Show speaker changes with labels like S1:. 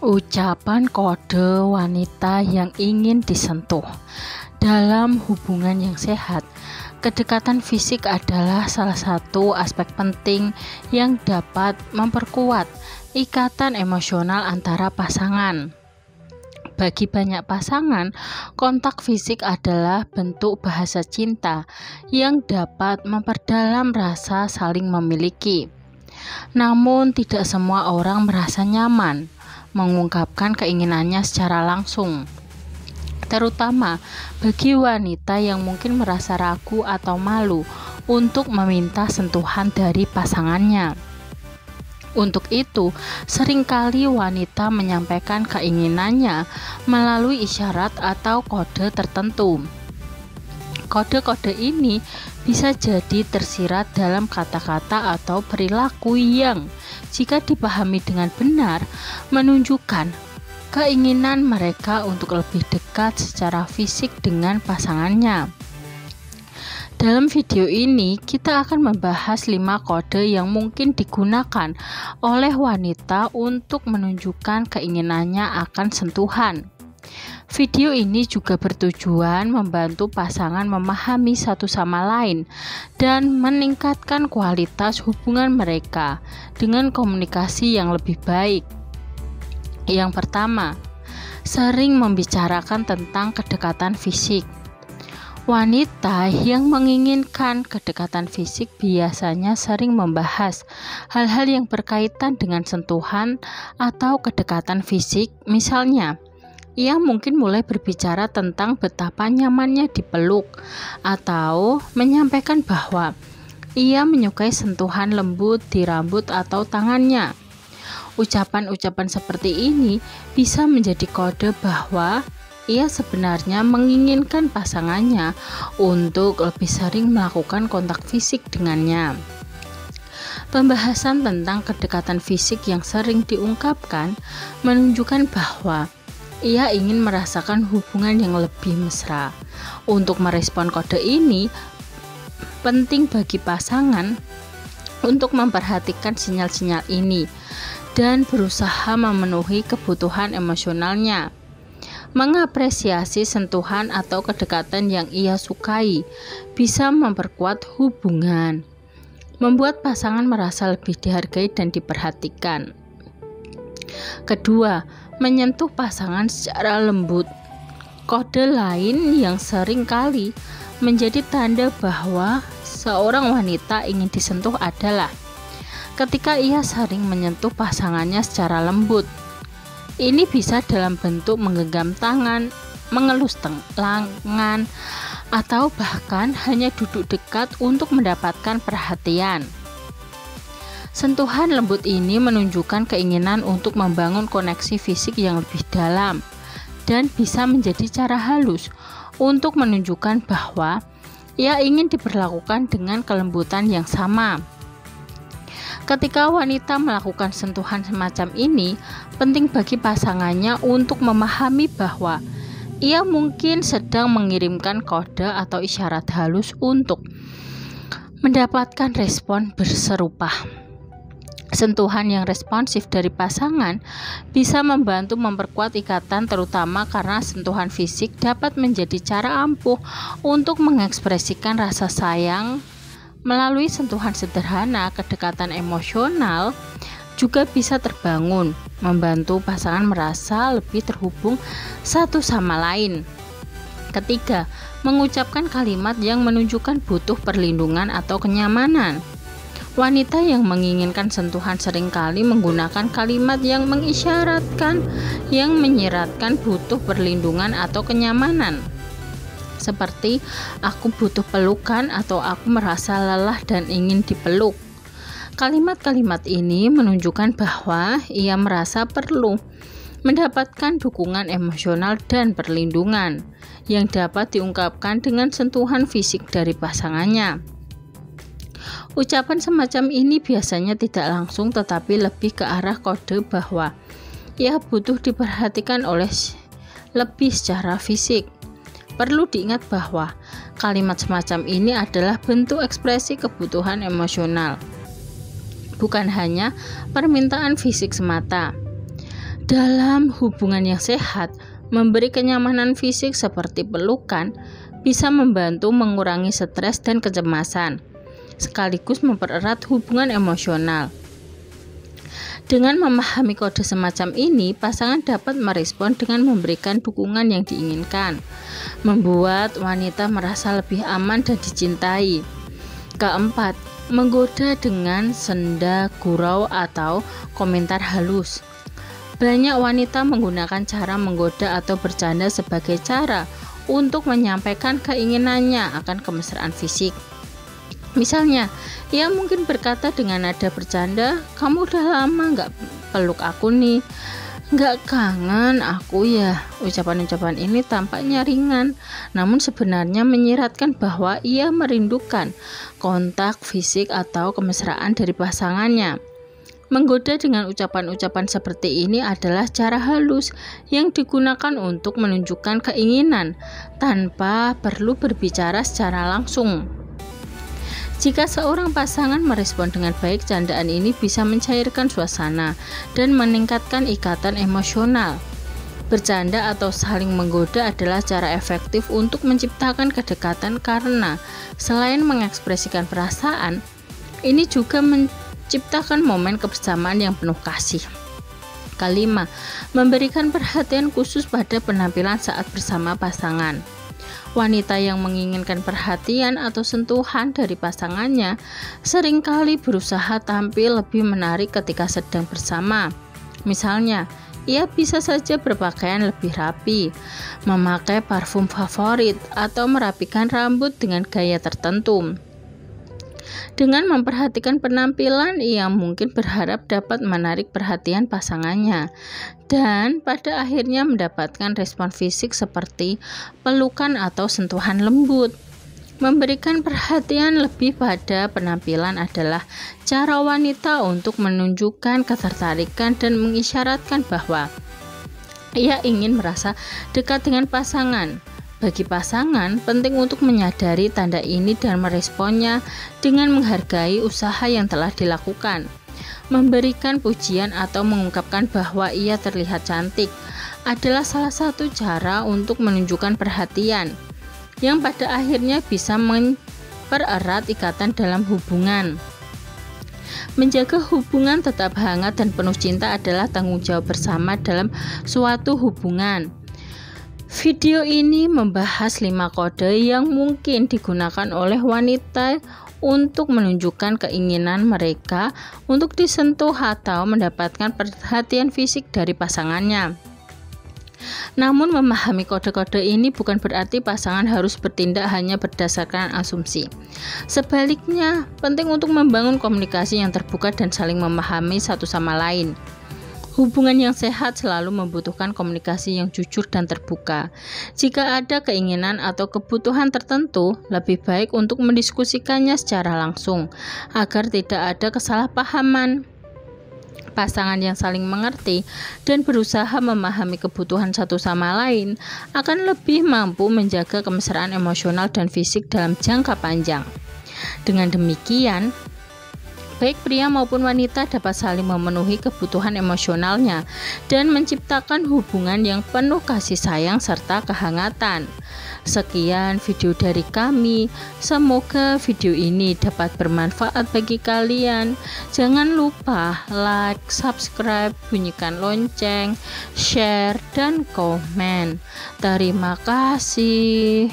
S1: Ucapan kode wanita yang ingin disentuh. Dalam hubungan yang sehat, kedekatan fisik adalah salah satu aspek penting yang dapat memperkuat ikatan emosional antara pasangan. Bagi banyak pasangan, kontak fisik adalah bentuk bahasa cinta yang dapat memperdalam rasa saling memiliki. Namun, tidak semua orang merasa nyaman mengungkapkan keinginannya secara langsung, terutama bagi wanita yang mungkin merasa ragu atau malu untuk meminta sentuhan dari pasangannya. Untuk itu, seringkali wanita menyampaikan keinginannya melalui isyarat atau kode tertentu. Kode-kode ini bisa jadi tersirat dalam kata-kata atau perilaku yang, jika dipahami dengan benar, menunjukkan keinginan mereka untuk lebih dekat secara fisik dengan pasangannya. Dalam video ini, kita akan membahas 5 kode yang mungkin digunakan oleh wanita untuk menunjukkan keinginannya akan sentuhan. Video ini juga bertujuan membantu pasangan memahami satu sama lain dan meningkatkan kualitas hubungan mereka dengan komunikasi yang lebih baik. Yang pertama, sering membicarakan tentang kedekatan fisik. Wanita yang menginginkan kedekatan fisik biasanya sering membahas hal-hal yang berkaitan dengan sentuhan atau kedekatan fisik. Misalnya, ia mungkin mulai berbicara tentang betapa nyamannya dipeluk atau menyampaikan bahwa ia menyukai sentuhan lembut di rambut atau tangannya. Ucapan-ucapan seperti ini bisa menjadi kode bahwa ia sebenarnya menginginkan pasangannya untuk lebih sering melakukan kontak fisik dengannya. Pembahasan tentang kedekatan fisik yang sering diungkapkan menunjukkan bahwa ia ingin merasakan hubungan yang lebih mesra. Untuk merespon kode ini, penting bagi pasangan untuk memperhatikan sinyal-sinyal ini dan berusaha memenuhi kebutuhan emosionalnya. Mengapresiasi sentuhan atau kedekatan yang ia sukai bisa memperkuat hubungan, membuat pasangan merasa lebih dihargai dan diperhatikan. Kedua, menyentuh pasangan secara lembut. Kode lain yang sering kali menjadi tanda bahwa seorang wanita ingin disentuh adalah ketika ia sering menyentuh pasangannya secara lembut. Ini bisa dalam bentuk menggenggam tangan, mengelus lengan, atau bahkan hanya duduk dekat untuk mendapatkan perhatian. Sentuhan lembut ini menunjukkan keinginan untuk membangun koneksi fisik yang lebih dalam dan bisa menjadi cara halus untuk menunjukkan bahwa ia ingin diperlakukan dengan kelembutan yang sama. Ketika wanita melakukan sentuhan semacam ini, penting bagi pasangannya untuk memahami bahwa ia mungkin sedang mengirimkan kode atau isyarat halus untuk mendapatkan respon berserupa. Sentuhan yang responsif dari pasangan bisa membantu memperkuat ikatan, terutama karena sentuhan fisik dapat menjadi cara ampuh untuk mengekspresikan rasa sayang. Melalui sentuhan sederhana, kedekatan emosional juga bisa terbangun, membantu pasangan merasa lebih terhubung satu sama lain. Ketiga, mengucapkan kalimat yang menunjukkan butuh perlindungan atau kenyamanan. Wanita yang menginginkan sentuhan seringkali menggunakan kalimat yang mengisyaratkan, yang menyiratkan butuh perlindungan atau kenyamanan. Seperti, aku butuh pelukan atau aku merasa lelah dan ingin dipeluk. Kalimat-kalimat ini menunjukkan bahwa ia merasa perlu mendapatkan dukungan emosional dan perlindungan yang dapat diungkapkan dengan sentuhan fisik dari pasangannya. Ucapan semacam ini biasanya tidak langsung tetapi lebih ke arah kode bahwa ia butuh diperhatikan oleh lebih secara fisik. Perlu diingat bahwa kalimat semacam ini adalah bentuk ekspresi kebutuhan emosional, bukan hanya permintaan fisik semata. Dalam hubungan yang sehat, memberi kenyamanan fisik seperti pelukan bisa membantu mengurangi stres dan kecemasan, sekaligus mempererat hubungan emosional. Dengan memahami kode semacam ini, pasangan dapat merespon dengan memberikan dukungan yang diinginkan, membuat wanita merasa lebih aman dan dicintai. Keempat, menggoda dengan senda gurau atau komentar halus. Banyak wanita menggunakan cara menggoda atau bercanda sebagai cara untuk menyampaikan keinginannya akan kemesraan fisik. Misalnya, ia mungkin berkata dengan nada bercanda, "Kamu udah lama gak peluk aku nih, gak kangen aku ya." Ucapan-ucapan ini tampaknya ringan, namun sebenarnya menyiratkan bahwa ia merindukan kontak fisik atau kemesraan dari pasangannya. Menggoda dengan ucapan-ucapan seperti ini adalah cara halus yang digunakan untuk menunjukkan keinginan tanpa perlu berbicara secara langsung. Jika seorang pasangan merespon dengan baik, candaan ini bisa mencairkan suasana dan meningkatkan ikatan emosional. Bercanda atau saling menggoda adalah cara efektif untuk menciptakan kedekatan karena selain mengekspresikan perasaan, ini juga menciptakan momen kebersamaan yang penuh kasih. Kelima, memberikan perhatian khusus pada penampilan saat bersama pasangan. Wanita yang menginginkan perhatian atau sentuhan dari pasangannya seringkali berusaha tampil lebih menarik ketika sedang bersama. Misalnya, ia bisa saja berpakaian lebih rapi, memakai parfum favorit, atau merapikan rambut dengan gaya tertentu. Dengan memperhatikan penampilan, ia mungkin berharap dapat menarik perhatian pasangannya dan pada akhirnya mendapatkan respon fisik seperti pelukan atau sentuhan lembut. Memberikan perhatian lebih pada penampilan adalah cara wanita untuk menunjukkan ketertarikan dan mengisyaratkan bahwa ia ingin merasa dekat dengan pasangan. Bagi pasangan, penting untuk menyadari tanda ini dan meresponnya dengan menghargai usaha yang telah dilakukan. Memberikan pujian atau mengungkapkan bahwa ia terlihat cantik adalah salah satu cara untuk menunjukkan perhatian, yang pada akhirnya bisa mempererat ikatan dalam hubungan. Menjaga hubungan tetap hangat dan penuh cinta adalah tanggung jawab bersama dalam suatu hubungan. Video ini membahas 5 kode yang mungkin digunakan oleh wanita untuk menunjukkan keinginan mereka untuk disentuh atau mendapatkan perhatian fisik dari pasangannya. Namun memahami kode-kode ini bukan berarti pasangan harus bertindak hanya berdasarkan asumsi. Sebaliknya, penting untuk membangun komunikasi yang terbuka dan saling memahami satu sama lain. Hubungan yang sehat selalu membutuhkan komunikasi yang jujur dan terbuka. Jika ada keinginan atau kebutuhan tertentu, lebih baik untuk mendiskusikannya secara langsung agar tidak ada kesalahpahaman. Pasangan yang saling mengerti dan berusaha memahami kebutuhan satu sama lain akan lebih mampu menjaga kemesraan emosional dan fisik dalam jangka panjang. Dengan demikian, baik pria maupun wanita dapat saling memenuhi kebutuhan emosionalnya dan menciptakan hubungan yang penuh kasih sayang serta kehangatan. Sekian video dari kami. Semoga video ini dapat bermanfaat bagi kalian. Jangan lupa like, subscribe, bunyikan lonceng, share, dan komen. Terima kasih.